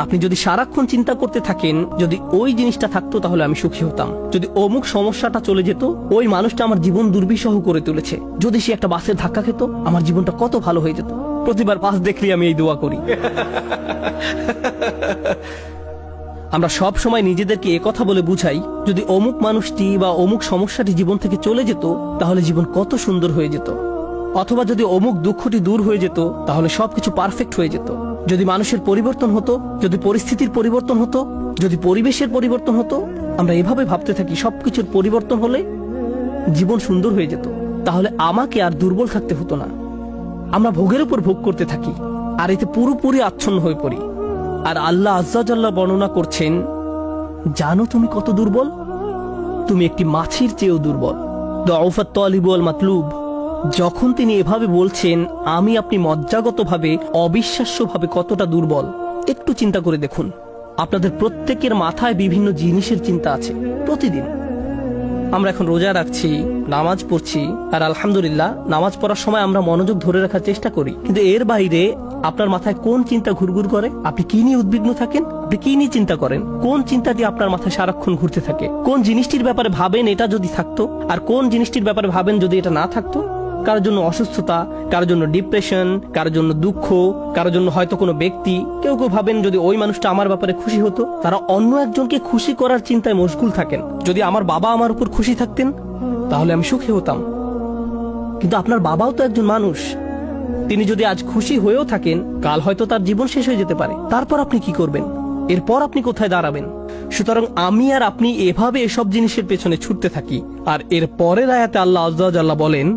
আপনি যদি সারাক্ষণ চিন্তা করতে থাকেন যদি ওই জিনিসটা থাকতো তাহলে আমি সুখী হতাম, যদি অমুক সমস্যাটা চলে যেত, ওই মানুষটা আমার জীবন দুর্বিষহ করে তুলেছে, যদি সে একটা বাসের ধাক্কা খেত আমার জীবনটা কত ভালো হয়ে যেত। প্রতিবার বাস দেখলেই আমি এই দোয়া করি। আমরা সব সময় নিজেদেরকে একথা বলে বুঝাই যদি অমুক মানুষটি বা অমুক সমস্যাটি জীবন থেকে চলে যেত তাহলে জীবন কত সুন্দর হয়ে যেত, অথবা যদি অমুক দুঃখটি দূর হয়ে যেত তাহলে সবকিছু পারফেক্ট হয়ে যেত। যদি মানুষের পরিবর্তন হতো, যদি পরিস্থিতির পরিবর্তন হতো, যদি পরিবেশের পরিবর্তন হতো, আমরা এভাবে ভাবতে থাকি সবকিছুর পরিবর্তন হলে জীবন সুন্দর হয়ে যেত, তাহলে আমাকে আর দুর্বল থাকতে হতো না। আমরা ভোগের উপর ভোগ করতে থাকি আর এতে পুরোপুরি আচ্ছন্ন হয়ে পড়ি। আর আল্লাহ আজ্জা জাল্লা বর্ণনা করছেন, জানো তুমি কত দুর্বল? তুমি একটি মাছির চেয়েও দুর্বল। দুআফাত তালিব ওয়াল মাতলুব। যখন তিনি এভাবে বলছেন আমি আপনি মজ্জাগতভাবে অবিশ্বাস্যভাবে কতটা দুর্বল, একটু চিন্তা করে দেখুন। আপনাদের প্রত্যেকের মাথায় বিভিন্ন জিনিসের চিন্তা আছে প্রতিদিন। আমরা এখন রোজা রাখছি, নামাজ পড়ছি, আর আলহামদুলিল্লাহ নামাজ পড়ার সময় আমরা মনোযোগ ধরে রাখার চেষ্টা করি, কিন্তু এর বাইরে আপনার মাথায় কোন চিন্তা ঘুরঘুর করে? আপনি কি নিয়ে উদ্বিগ্ন থাকেন? আপনি কি নিয়ে চিন্তা করেন? কোন চিন্তাটি আপনার মাথায় সারাক্ষণ ঘুরতে থাকে? কোন জিনিসটির ব্যাপারে ভাবেন এটা যদি থাকতো, আর কোন জিনিসটির ব্যাপারে ভাবেন যদি এটা না থাকতো? কারোর জন্য অসুস্থতা, কারোর জন্য ডিপ্রেশন, কারোর জন্য দুঃখ, কারোর জন্য হয়তো কোনো ব্যক্তি। কেউ কেউ ভাবেন যদি ওই মানুষটা আমার ব্যাপারে খুশি হতো। তারা অন্য একজনকে খুশি করার চিন্তায় মশগুল থাকেন। যদি আমার বাবা আমার উপর খুশি থাকতেন তাহলে আমি সুখী হতাম, কিন্তু আপনার বাবাও তো একজন মানুষ। তিনি যদি আজ খুশি হয়েও থাকেন, কাল হয়তো তার জীবন শেষ হয়ে যেতে পারে। তারপর আপনি কি করবেন? এরপর আপনি কোথায় দাঁড়াবেন? সুতরাং আমি আর আপনি এভাবে এসব জিনিসের পেছনে ছুটতে থাকি। আর এর পরের আয়াতে আল্লাহ আজ্জা ওয়া জাল্লা বলেন,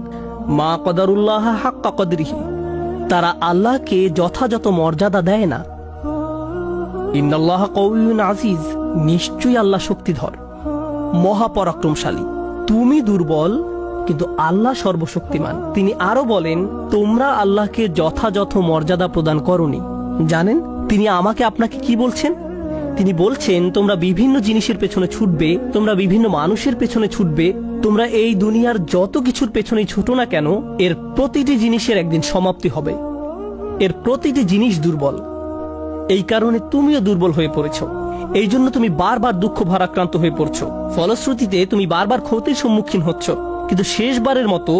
মা কদারুল্লাহ হাক্কা কদরিহি। তারা আল্লাহকে যথাযথ মর্যাদা দেয় না। ইন্নাল্লাহা কাউইয়ুন আজিজ। নিশ্চয়ই আল্লাহ শক্তিধর, মহাপরাক্রমশালী। তুমি দুর্বল কিন্তু আল্লাহ সর্বশক্তিমান। তিনি আরো বলেন, তোমরা আল্লাহকে যথাযথ মর্যাদা প্রদান করনি। জানেন তিনি আমাকে আপনাকে কি বলছেন? তিনি বলছেন তোমরা বিভিন্ন জিনিসের পেছনে ছুটবে, তোমরা বিভিন্ন মানুষের পেছনে ছুটবে, তোমরা এই দুনিয়ার যত কিছুর পেছনেই ছুটো না কেন, এর প্রতিটি জিনিসের একদিন সমাপ্তি হবে। এর প্রতিটি জিনিস দুর্বল। এই কারণে তুমিও দুর্বল হয়ে পড়েছ। এই জন্য তুমি বারবার দুঃখ ভারাক্রান্ত হয়ে পড়ছো। ফলশ্রুতিতে তুমি বারবার ক্ষতির সম্মুখীন হচ্ছ। কিন্তু শেষবারের মতো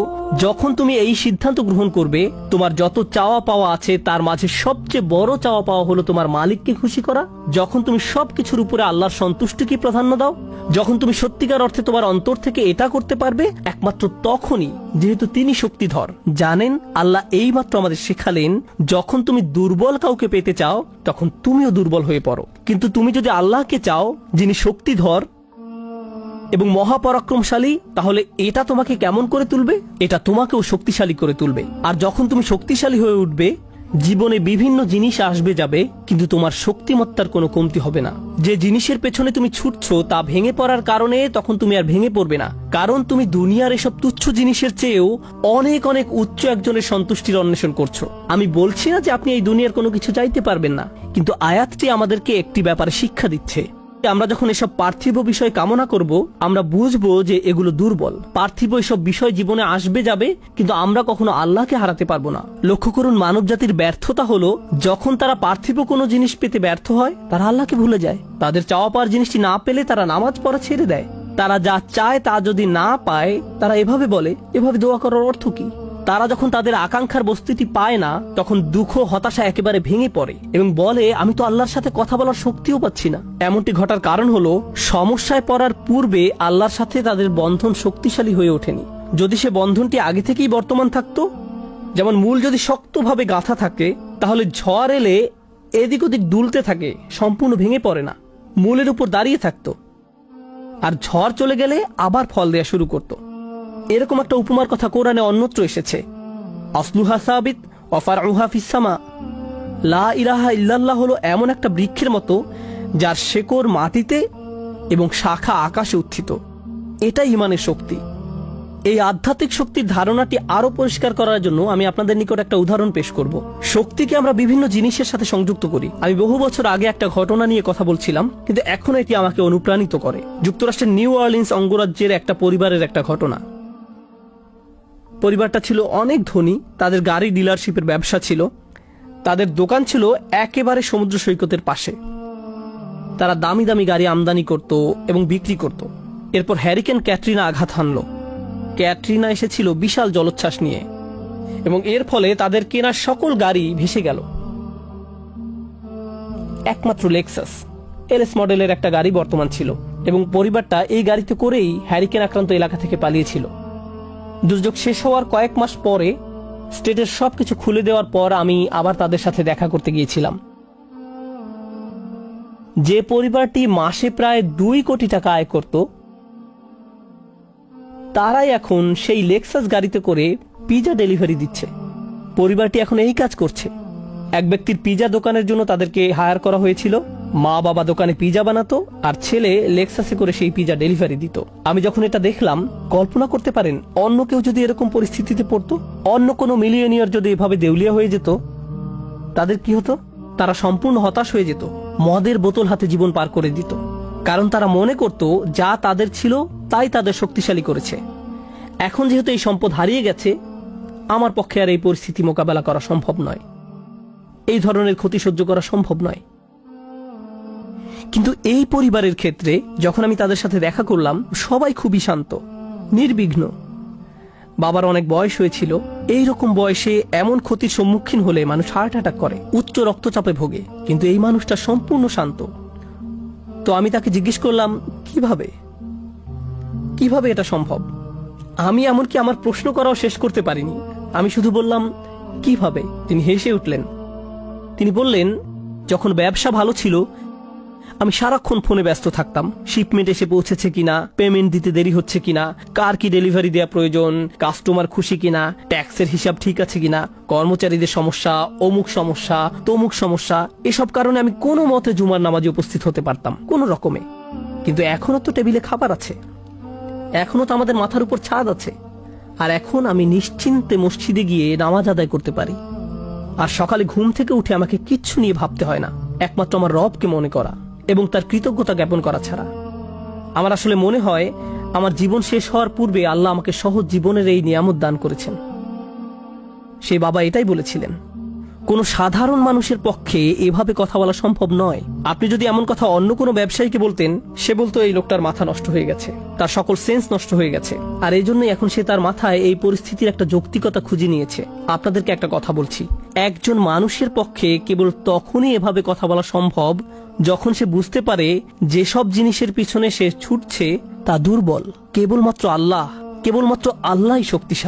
যখন তুমি এই সিদ্ধান্ত গ্রহণ করবে, তোমার যত চাওয়া পাওয়া আছে তার মাঝে সবচেয়ে বড় চাওয়া পাওয়া হলো তোমার মালিককে খুশি করা। যখন তুমি সবকিছুর উপরে আল্লাহর সন্তুষ্টিকে প্রাধান্য দাও, যখন তুমি সত্যিকার অর্থে তোমার অন্তর থেকে এটা করতে পারবে, একমাত্র তখনই, যেহেতু তিনি শক্তিধর। জানেন আল্লাহ এইমাত্র আমাদের শেখালেন, যখন তুমি দুর্বল কাউকে পেতে চাও তখন তুমিও দুর্বল হয়ে পড়ো। কিন্তু তুমি যদি আল্লাহকে চাও যিনি শক্তিধর এবং মহাপরাক্রমশালী, তাহলে এটা তোমাকে কেমন করে তুলবে? এটা তোমাকেও শক্তিশালী করে তুলবে। আর যখন তুমি শক্তিশালী হয়ে উঠবে, জীবনে বিভিন্ন জিনিস আসবে যাবে, কিন্তু তোমার শক্তিমত্তার কোনো কমতি হবে না। যে জিনিসের পেছনে তুমি ছুটছো তা ভেঙে পড়ার কারণে তখন তুমি আর ভেঙে পড়বে না, কারণ তুমি দুনিয়ার এসব তুচ্ছ জিনিসের চেয়েও অনেক অনেক উচ্চ একজনের সন্তুষ্টির অন্বেষণ করছো। আমি বলছি না যে আপনি এই দুনিয়ার কোনো কিছু চাইতে পারবেন না, কিন্তু আয়াতটি আমাদেরকে একটি ব্যাপারে শিক্ষা দিচ্ছে। আমরা যখন এসব পার্থিব বিষয় কামনা করব, আমরা বুঝবো যে এগুলো দুর্বল। পার্থিব এসব বিষয় জীবনে আসবে যাবে, কিন্তু আমরা কখনো আল্লাহকে হারাতে পারবো না। লক্ষ্য করুন, মানব জাতির ব্যর্থতা হলো যখন তারা পার্থিব কোনো জিনিস পেতে ব্যর্থ হয়, তারা আল্লাহকে ভুলে যায়। তাদের চাওয়া পাওয়ার জিনিসটি না পেলে তারা নামাজ পড়া ছেড়ে দেয়। তারা যা চায় তা যদি না পায়, তারা এভাবে বলে, এভাবে দোয়া করার অর্থ কি? তারা যখন তাদের আকাঙ্ক্ষার বস্তুটি পায় না, তখন দুঃখ হতাশা একেবারে ভেঙে পড়ে এবং বলে, আমি তো আল্লাহর সাথে কথা বলার শক্তিও পাচ্ছি না। এমনটি ঘটার কারণ হলো সমস্যায় পড়ার পূর্বে আল্লাহর সাথে তাদের বন্ধন শক্তিশালী হয়ে ওঠেনি। যদি সে বন্ধনটি আগে থেকেই বর্তমান থাকতো, যেমন মূল যদি শক্তভাবে গাঁথা থাকে, তাহলে ঝড় এলে এদিক ওদিক দুলতে থাকে, সম্পূর্ণ ভেঙে পড়ে না, মূলের উপর দাঁড়িয়ে থাকতো। আর ঝড় চলে গেলে আবার ফল দেয়া শুরু করতো। এরকম একটা উপমার কথা কোরআনে অন্যত্র এসেছে, আসলুহা সাবিত ওয়া ফারউহা ফিস সামা। লা ইলাহা ইল্লাল্লাহ হলো এমন একটা বৃক্ষের মতো যার শেকড় মাটিতে এবং শাখা আকাশে উত্থিত। এটাই ঈমানের শক্তি। এই আধ্যাত্মিক শক্তির ধারণাটি আরো পরিষ্কার করার জন্য আমি আপনাদের নিকট একটা উদাহরণ পেশ করব। শক্তিকে আমরা বিভিন্ন জিনিসের সাথে সংযুক্ত করি। আমি বহু বছর আগে একটা ঘটনা নিয়ে কথা বলছিলাম, কিন্তু এখন এটি আমাকে অনুপ্রাণিত করে। যুক্তরাষ্ট্রের নিউ অরলিন্স অঙ্গরাজ্যের একটা পরিবারের একটা ঘটনা। পরিবারটা ছিল অনেক ধনী, তাদের গাড়ি ডিলারশিপের ব্যবসা ছিল। তাদের দোকান ছিল একেবারে সমুদ্র সৈকতের পাশে। তারা দামি দামি গাড়ি আমদানি করত এবং বিক্রি করত। এরপর হ্যারিকেন ক্যাটরিনা আঘাত হানল। ক্যাটরিনা এসেছিল বিশাল জলোচ্ছ্বাস নিয়ে এবং এর ফলে তাদের কেনা সকল গাড়ি ভেসে গেল। একমাত্র লেক্সাস এলএস মডেলের একটা গাড়ি বর্তমান ছিল এবং পরিবারটা এই গাড়িতে করেই হ্যারিকেন আক্রান্ত এলাকা থেকে পালিয়েছিল। দুর্যোগ শেষ হওয়ার কয়েক মাস পরে স্টেটের সবকিছু খুলে দেওয়ার পর আমি আবার তাদের সাথে দেখা করতে গিয়েছিলাম। যে পরিবারটি মাসে প্রায় 2 কোটি টাকা আয় করত, তারাই এখন সেই লেক্সাস গাড়িতে করে পিজা ডেলিভারি দিচ্ছে। পরিবারটি এখন এই কাজ করছে। এক ব্যক্তির পিজা দোকানের জন্য তাদেরকে হায়ার করা হয়েছিল। মা বাবা দোকানে পিজা বানাতো আর ছেলে লেক্সাসে করে সেই পিজা ডেলিভারি দিত। আমি যখন এটা দেখলাম, কল্পনা করতে পারেন অন্য কেউ যদি এরকম পরিস্থিতিতে পড়তো, অন্য কোনো মিলিয়নিয়ার যদি এভাবে দেউলিয়া হয়ে যেত, তাদের কি হতো? তারা সম্পূর্ণ হতাশ হয়ে যেত, মদের বোতল হাতে জীবন পার করে দিত। কারণ তারা মনে করত যা তাদের ছিল তাই তাদের শক্তিশালী করেছে। এখন যেহেতু এই সম্পদ হারিয়ে গেছে, আমার পক্ষে আর এই পরিস্থিতি মোকাবেলা করা সম্ভব নয়, এই ধরনের ক্ষতি সহ্য করা সম্ভব নয়। কিন্তু এই পরিবারের ক্ষেত্রে যখন আমি তাদের সাথে দেখা করলাম, সবাই খুবই শান্ত, নির্বিঘ্ন। বাবার অনেক বয়স হয়েছিল। এইরকম বয়সে এমন ক্ষতির সম্মুখীন হলে মানুষ হার্ট অ্যাটাক করে, উচ্চ রক্তচাপে ভোগে, কিন্তু এই মানুষটা সম্পূর্ণ শান্ত। তো আমি তাকে জিজ্ঞেস করলাম, কিভাবে এটা সম্ভব? আমি এমনকি আমার প্রশ্ন করাও শেষ করতে পারিনি। আমি শুধু বললাম, কিভাবে? তিনি হেসে উঠলেন। তিনি বললেন, যখন ব্যবসা ভালো ছিল আমি সারাক্ষণ ফোনে ব্যস্ত থাকতাম। শিপমেন্ট এসে পৌঁছেছে কিনা, পেমেন্ট দিতে দেরি হচ্ছে কিনা, কার কি ডেলিভারি দেওয়া প্রয়োজন, কাস্টমার খুশি কিনা, ট্যাক্সের হিসাব ঠিক আছে কিনা, কর্মচারীদের সমস্যা, অমুক সমস্যা, তমুক সমস্যা। এসব কারণে আমি কোনো মতে জুমার নামাজে উপস্থিত হতে পারতাম কোনো রকমে। কিন্তু এখনো তো টেবিলে খাবার আছে, এখনো তো আমাদের মাথার উপর ছাদ আছে, আর এখন আমি নিশ্চিন্তে মসজিদে গিয়ে নামাজ আদায় করতে পারি। আর সকালে ঘুম থেকে উঠে আমাকে কিচ্ছু নিয়ে ভাবতে হয় না, একমাত্র আমার রবকে মনে করা এবং তার কৃতজ্ঞতা জ্ঞাপন করা ছাড়া। আমার আসলে মনে হয় আমার জীবন শেষ হওয়ার পূর্বে আল্লাহ আমাকে সহজ জীবনের এই নিয়ামত দান করেছেন। সেই বাবা এটাই বলেছিলেন, কোনো সাধারণ মানুষের পক্ষে এভাবে কথা বলা সম্ভব নয়। আপনি যদি এমন কথা অন্য কোনো ব্যবসায়ীকে বলতেন, সে বলতো এই লোকটার মাথা নষ্ট হয়ে গেছে, তার সকল সেন্স নষ্ট হয়ে গেছে। আর এই জন্যই এখন সে তার মাথায় এই পরিস্থিতির একটা যৌক্তিকতা খুঁজে নিয়েছে। আপনাদেরকে একটা কথা বলছি, একজন মানুষের পক্ষে কেবল তখনই এভাবে কথা বলা সম্ভব যখন সে বুঝতে পারে যেসব জিনিসের পিছনে সে ছুটছে তা দুর্বল। কেবলমাত্র আল্লাহই শক্তিশালী।